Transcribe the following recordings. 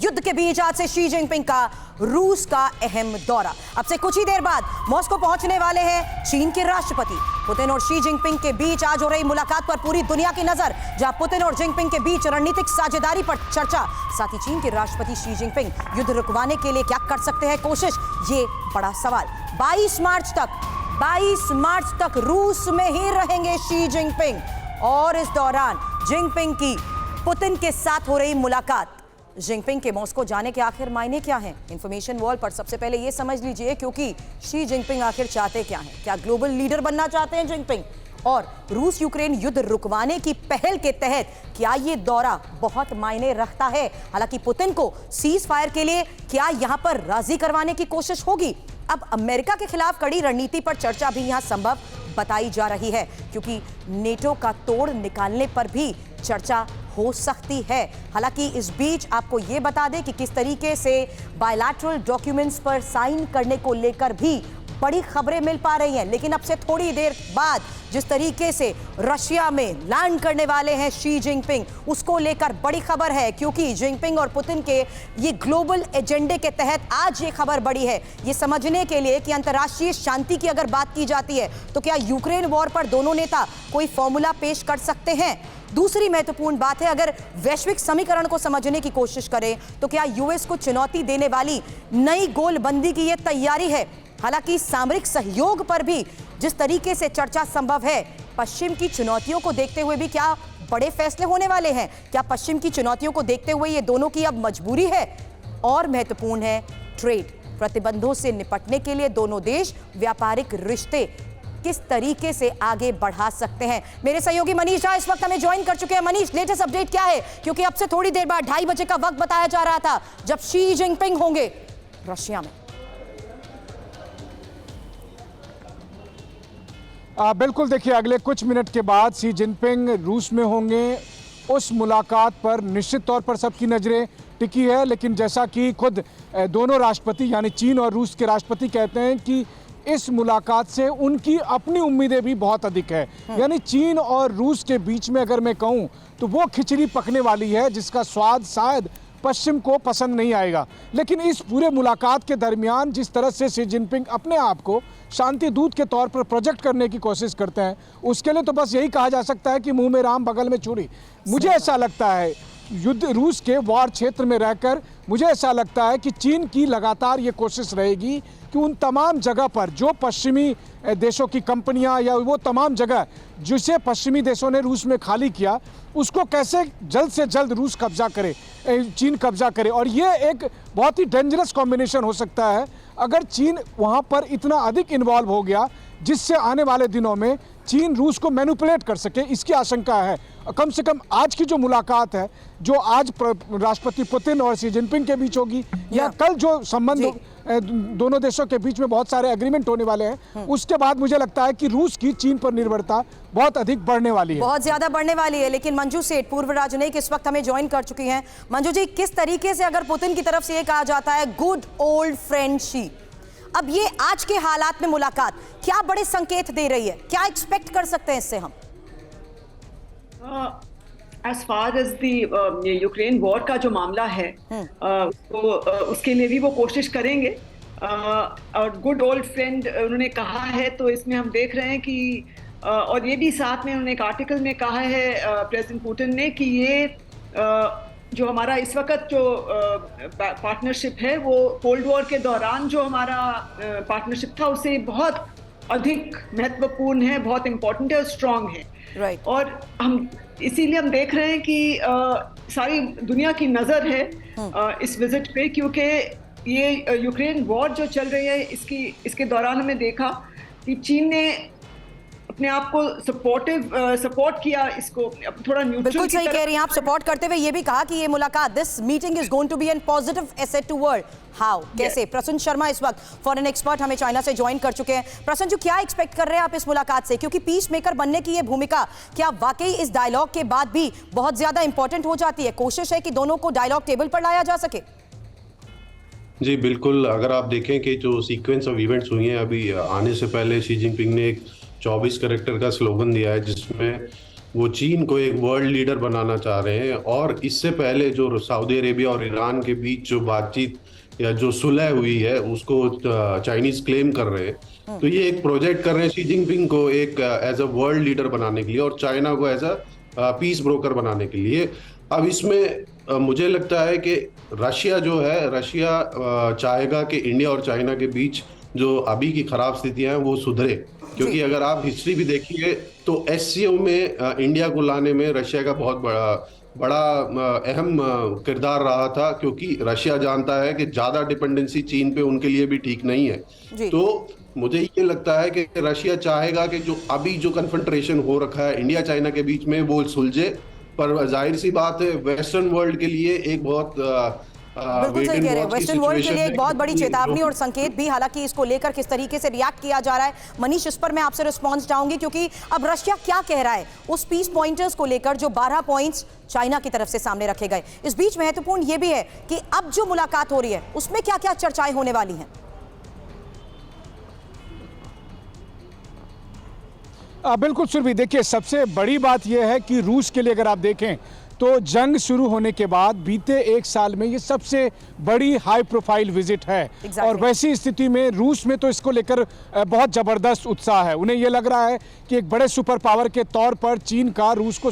युद्ध के बीच आज से शी जिनपिंग का रूस का अहम दौरा। अब से कुछ ही देर बाद मॉस्को पहुंचने वाले हैं चीन के राष्ट्रपति। पुतिन और शी जिनपिंग के बीच आज हो रही मुलाकात पर पूरी दुनिया की नजर, जहां पुतिन और जिनपिंग के बीच रणनीतिक साझेदारी पर चर्चा। साथ ही चीन के राष्ट्रपति शी जिनपिंग युद्ध रुकवाने के लिए क्या कर सकते हैं कोशिश, ये बड़ा सवाल। 22 मार्च तक रूस में ही रहेंगे शी जिनपिंग, और इस दौरान जिनपिंग की पुतिन के साथ हो रही मुलाकात। जिनपिंग के मॉस्को जाने के आखिर मायने क्या हैं? इंफॉर्मेशन वॉल पर सबसे पहले यह समझ लीजिए, क्योंकि शी जिनपिंग आखिर चाहते क्या हैं? क्या ग्लोबल लीडर बनना चाहते हैं जिनपिंग? और रूस यूक्रेन युद्ध रुकवाने की पहल के तहत क्या यह दौरा बहुत मायने रखता है? हालांकि पुतिन को सीज फायर के लिए क्या यहां पर राजी करवाने की कोशिश होगी? अब अमेरिका के खिलाफ कड़ी रणनीति पर चर्चा भी यहां संभव बताई जा रही है, क्योंकि नेटो का तोड़ निकालने पर भी चर्चा हो सकती है। हालांकि इस बीच आपको यह बता दें कि किस तरीके से बायलैटरल डॉक्यूमेंट्स पर साइन करने को लेकर भी बड़ी खबरें मिल पा रही हैं। लेकिन अब से थोड़ी देर बाद जिस तरीके से रशिया में लैंड करने वाले हैं शी जिनपिंग, उसको लेकर बड़ी खबर है, क्योंकि जिनपिंग और पुतिन के ये ग्लोबल एजेंडे के तहत आज ये खबर बड़ी है, ये समझने के लिए कि अंतर्राष्ट्रीय शांति की अगर बात की जाती है तो क्या यूक्रेन वॉर पर दोनों नेता कोई फॉर्मूला पेश कर सकते हैं। दूसरी महत्वपूर्ण बात है, अगर वैश्विक समीकरण को समझने की कोशिश करें तो क्या यूएस को चुनौती देने वाली नई गोलबंदी की यह तैयारी है। हालांकि सामरिक सहयोग पर भी जिस तरीके से चर्चा संभव है, पश्चिम की चुनौतियों को देखते हुए भी क्या बड़े फैसले होने वाले हैं? क्या पश्चिम की चुनौतियों को देखते हुए ये दोनों की अब मजबूरी है? और महत्वपूर्ण है ट्रेड प्रतिबंधों से निपटने के लिए दोनों देश व्यापारिक रिश्ते किस तरीके से आगे बढ़ा सकते हैं। मेरे सहयोगी मनीष झा इस वक्त हमें ज्वाइन कर चुके हैं। मनीष, लेटेस्ट अपडेट क्या है? क्योंकि अब से थोड़ी देर बाद 2:30 बजे का वक्त बताया जा रहा था जब शी जिनपिंग होंगे रशिया में। बिल्कुल, देखिए अगले कुछ मिनट के बाद शी जिनपिंग रूस में होंगे। उस मुलाकात पर निश्चित तौर पर सबकी नज़रें टिकी है, लेकिन जैसा कि खुद दोनों राष्ट्रपति यानी चीन और रूस के राष्ट्रपति कहते हैं कि इस मुलाकात से उनकी अपनी उम्मीदें भी बहुत अधिक है। यानी चीन और रूस के बीच में अगर मैं कहूं तो वो खिचड़ी पकने वाली है जिसका स्वाद शायद पश्चिम को पसंद नहीं आएगा। लेकिन इस पूरे मुलाकात के दरमियान जिस तरह से शी जिनपिंग अपने आप को शांति दूत के तौर पर प्रोजेक्ट करने की कोशिश करते हैं, उसके लिए तो बस यही कहा जा सकता है कि मुंह में राम बगल में छुरी। मुझे ऐसा लगता है युद्ध रूस के वार क्षेत्र में रहकर मुझे ऐसा लगता है कि चीन की लगातार ये कोशिश रहेगी कि उन तमाम जगह पर जो पश्चिमी देशों की कंपनियां या वो तमाम जगह जिसे पश्चिमी देशों ने रूस में खाली किया, उसको कैसे जल्द से जल्द रूस कब्जा करे, चीन कब्जा करे। और ये एक बहुत ही डेंजरस कॉम्बिनेशन हो सकता है अगर चीन वहाँ पर इतना अधिक इन्वॉल्व हो गया, जिससे आने वाले दिनों में चीन रूस को मैनिपुलेट कर सके, इसकी आशंका है। कम से कम आज की जो मुलाकात है, जो आज राष्ट्रपति पुतिन और शी जिनपिंग के बीच होगी, या कल जो संबंध दोनों देशों के बीच में बहुत सारे एग्रीमेंट होने वाले हैं, उसके बाद मुझे लगता है कि रूस की चीन पर निर्भरता बहुत अधिक बढ़ने वाली है, बहुत ज्यादा बढ़ने वाली है। लेकिन मंजू सेठ, पूर्व राजनयिक, इस वक्त हमें ज्वाइन कर चुकी हैं। मंजू जी, किस तरीके से अगर पुतिन की तरफ से ये कहा जाता है गुड ओल्ड फ्रेंड शी, अब ये आज के हालात में मुलाकात क्या बड़े संकेत दे रही है? क्या एक्सपेक्ट कर सकते हैं इससे हम? As far as the Ukraine war का जो मामला है, तो उसके लिए भी वो कोशिश करेंगे। और गुड ओल्ड फ्रेंड उन्होंने कहा है, तो इसमें हम देख रहे हैं कि और ये भी साथ में उन्होंने एक आर्टिकल में कहा है प्रेसिडेंट पुतिन ने कि ये जो हमारा इस वक्त जो पार्टनरशिप है वो कोल्ड वॉर के दौरान जो हमारा पार्टनरशिप था उससे बहुत अधिक महत्वपूर्ण है, बहुत इम्पोर्टेंट है और स्ट्रांग है। Right. और हम इसीलिए हम देख रहे हैं कि सारी दुनिया की नज़र है इस विजिट पे, क्योंकि ये यूक्रेन वॉर जो चल रही है इसके दौरान हमें देखा कि चीन ने अपने आप को सपोर्ट किया, इसको थोड़ा न्यूट्रल। बिल्कुल सही कह रही हैं आप। सपोर्ट करते हुए ये भी कहा कि ये मुलाकात, this meeting is going to be an positive asset to world. How, कैसे? प्रसून शर्मा इस वक्त फॉरेन एक्सपर्ट हमें चाइना से ज्वाइन कर चुके हैं। प्रसून जी, क्या एक्सपेक्ट कर रहे हैं आप इस मुलाकात से? क्योंकि पीस मेकर बनने की ये भूमिका क्या वाकई इस डायलॉग के बाद भी बहुत ज्यादा इंपॉर्टेंट हो जाती है? कोशिश है कि दोनों को डायलॉग टेबल पर लाया जा सके। जी बिल्कुल, अगर आप देखें कि जो सीक्वेंस ऑफ इवेंट्स हुई हैं, अभी आने से पहले शी जिनपिंग ने एक 24 कैरेक्टर का स्लोगन दिया है, जिसमें वो चीन को एक वर्ल्ड लीडर बनाना चाह रहे हैं। और इससे पहले जो सऊदी अरेबिया और ईरान के बीच जो बातचीत या जो सुलह हुई है उसको चाइनीज क्लेम कर रहे हैं। तो ये एक प्रोजेक्ट कर रहे हैं शी जिनपिंग को एक एज अ वर्ल्ड लीडर बनाने के लिए और चाइना को एज अ पीस ब्रोकर बनाने के लिए। अब इसमें मुझे लगता है कि रशिया जो है, रशिया चाहेगा कि इंडिया और चाइना के बीच जो अभी की खराब स्थितियां हैं वो सुधरे, क्योंकि अगर आप हिस्ट्री भी देखिए तो एससीओ में इंडिया को लाने में रशिया का बहुत बड़ा अहम किरदार रहा था, क्योंकि रशिया जानता है कि ज्यादा डिपेंडेंसी चीन पे उनके लिए भी ठीक नहीं है। तो मुझे ये लगता है कि रशिया चाहेगा कि जो अभी जो कन्फ्रंट्रेशन हो रखा है इंडिया चाइना के बीच में वो सुलझे, पर जाहिर सी बात है वेस्टर्न वर्ल्ड के लिए एक बहुत बिल्कुल सही कह रहे हैं, वेस्टर्न वर्ल्ड के लिए एक बहुत बड़ी चेतावनी और संकेत भी। हालांकि इसको लेकर किस तरीके से रिएक्ट किया जा रहा है, मनीष, इस पर मैं आपसे रिस्पांस चाहूंगी, क्योंकि अब रशिया क्या कह रहा है उस पीस पॉइंटर्स को लेकर जो 12 पॉइंट्स चाइना की तरफ से सामने रखे गए। इस बीच महत्वपूर्ण यह भी है कि अब जो मुलाकात हो रही है उसमें क्या क्या चर्चाएं होने वाली हैं। बिल्कुल सुरभि, देखिए सबसे बड़ी बात यह है कि रूस के लिए अगर आप देखें तो जंग शुरू होने के बाद बीते एक साल में ये सबसे बड़ी हाई प्रोफाइल विजिट है। और वैसी स्थिति में रूस में तो इसको लेकर बहुत जबरदस्त उत्साह है। उन्हें ये लग रहा है कि एक बड़े सुपर पावर के तौर पर चीन का रूस को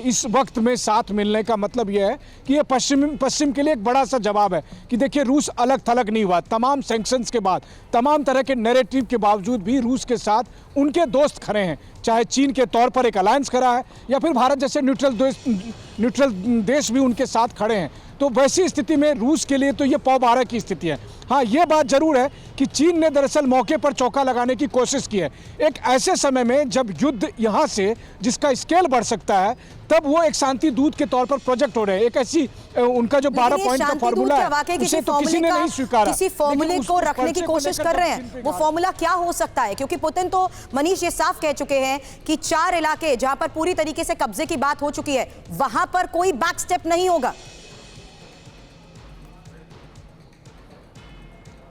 इस वक्त में साथ मिलने का मतलब यह है कि ये पश्चिम के लिए एक बड़ा सा जवाब है कि देखिए रूस अलग थलग नहीं हुआ। तमाम सैंक्शंस के बाद, तमाम तरह के नैरेटिव के बावजूद भी रूस के साथ उनके दोस्त खड़े हैं, चाहे चीन के तौर पर एक अलायंस करा है या फिर भारत जैसे न्यूट्रल देश भी उनके साथ खड़े हैं। तो वैसी स्थिति में रूस के लिए तो ये पौ-बारह की स्थिति है। हाँ, ये बात जरूर है कि चीन ने दरअसल मौके पर चौका लगाने की कोशिश की है। एक ऐसे समय में जब युद्ध यहाँ से जिसका स्केल बढ़ सकता है, तब वो एक शांति दूत के तौर पर प्रोजेक्ट हो रहे हैं। एक ऐसी उनका जो 12 पॉइंट का फॉर्मूला है उसे तो किसी ने नहीं स्वीकारा, किसी फॉर्मूले को रखने की कोशिश कर रहे हैं। वो फॉर्मूला क्या हो सकता है? क्योंकि पुतिन तो मनीष ये साफ कह चुके हैं कि 4 इलाके जहां पर पूरी तरीके से कब्जे की बात हो चुकी है वहां पर कोई बैक स्टेप नहीं होगा।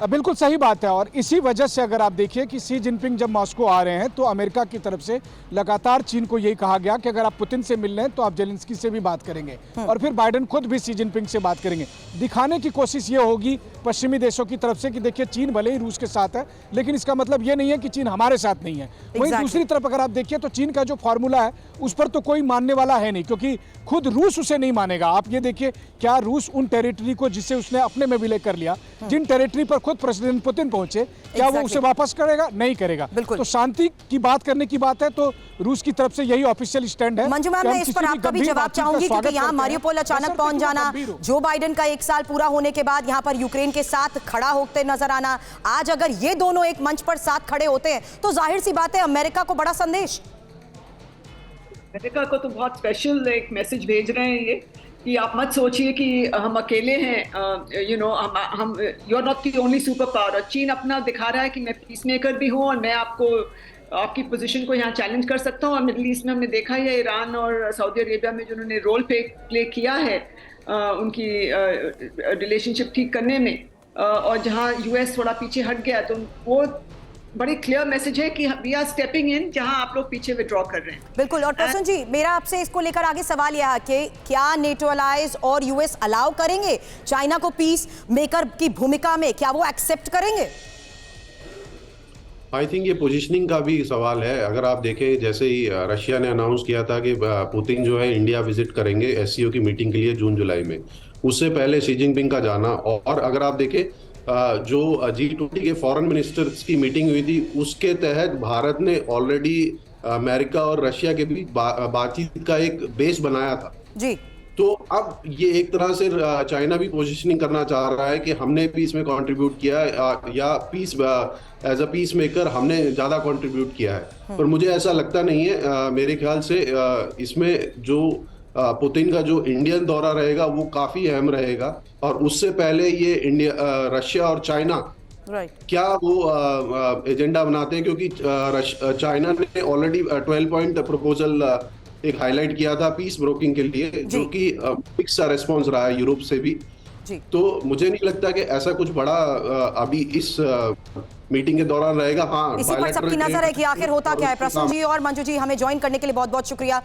बिल्कुल सही बात है। और इसी वजह से अगर आप देखिए कि शी जिनपिंग जब मॉस्को आ रहे हैं तो अमेरिका की तरफ से लगातार चीन को यही कहा गया कि अगर आप पुतिन से मिल रहे हैं तो आप जेलेंस्की से भी बात करेंगे और फिर बाइडेन खुद भी शी जिनपिंग से बात करेंगे। दिखाने की कोशिश ये होगी पश्चिमी देशों की तरफ से कि देखिए चीन भले ही रूस के साथ है, लेकिन इसका मतलब ये नहीं है कि चीन हमारे साथ नहीं है। वहीं दूसरी तरफ अगर आप देखिए तो चीन का जो फॉर्मूला है उस पर तो कोई मानने वाला है नहीं, क्योंकि खुद रूस उसे नहीं मानेगा। आप ये देखिए, क्या रूस उन टेरिटरी को जिसे उसने अपने में विलय कर लिया, जिन टेरिटरी पर खुद प्रेसिडेंट पुतिन पहुंचे, क्या वो उसे वापस करेगा? नहीं करेगा। तो शांति की बात करने की बात है तो रूस की तरफ से यही ऑफिशियल स्टैंड है। मंजू मैम, मैं इस पर आपका भी जवाब चाहूंगी, क्योंकि यहाँ मारियोपोल अचानक पहुंच जाना, जो बाइडेन का 1 साल पूरा होने के बाद यहाँ पर यूक्रेन के साथ खड़ा होते नजर आना, आज अगर ये दोनों एक मंच पर साथ खड़े होते हैं तो जाहिर सी बात है अमेरिका को बड़ा संदेश। अमेरिका को तो बहुत स्पेशल एक मैसेज भेज रहे हैं ये कि आप मत सोचिए कि हम अकेले हैं, हम you are not the only super power. चीन अपना दिखा रहा है कि मैं पीस मेकर भी हूँ और मैं आपकी पोजीशन को यहाँ चैलेंज कर सकता हूँ। और मिडिल ईस्ट में हमने देखा है ईरान और सऊदी अरेबिया में जो उन्होंने रोल प्ले किया है उनकी रिलेशनशिप ठीक करने में, और जहाँ यूएस थोड़ा पीछे हट गया, तो वो बड़ी क्लियर मैसेज है कि वी आर स्टेपिंग इन जहां आप लोग पीछे विड्रॉ कर रहे हैं। बिल्कुल। और प्रसन्न जी, मेरा आपसे इसको लेकर आगे सवाल यह है कि क्या नेटो अलायंस और यूएस अलाउ करेंगे चाइना को पीस मेकर की भूमिका में? क्या वो एक्सेप्ट करेंगे? आई थिंक ये पोजीशनिंग का भी सवाल है। अगर आप देखें, जैसे ही रशिया ने अनाउंस किया था कि पुतिन जो है इंडिया विजिट करेंगे एससीओ की मीटिंग के लिए जून जुलाई में, उससे पहले शी जिनपिंग का जाना, और अगर आप देखें जो G20 के फॉरेन मिनिस्टर्स की मीटिंग हुई थी उसके तहत भारत ने ऑलरेडी अमेरिका और रशिया के बीच बातचीत का एक बेस बनाया था जी। तो अब ये एक तरह से चाइना भी पोजीशनिंग करना चाह रहा है कि हमने भी इसमें कंट्रीब्यूट किया है या peace as a peace maker हमने ज्यादा कंट्रीब्यूट किया है। पर मुझे ऐसा लगता नहीं है। मेरे ख्याल से इसमें जो पुतिन का जो इंडियन दौरा रहेगा वो काफी अहम रहेगा, और उससे पहले ये रशिया और चाइना क्या वो एजेंडा बनाते हैं, क्योंकि चाइना ने ऑलरेडी 12 पॉइंट प्रपोजल एक हाईलाइट किया था पीस ब्रोकिंग के लिए, जो कि फिक्स रेस्पॉन्स रहा है यूरोप से भी। तो मुझे नहीं लगता कि ऐसा कुछ बड़ा अभी इस मीटिंग के दौरान रहेगा। हाँ, इसी पर सबकी नजर है कि आखिर होता क्या है। प्रसन्न जी और मंजू जी, हमें ज्वाइन करने के लिए बहुत बहुत शुक्रिया।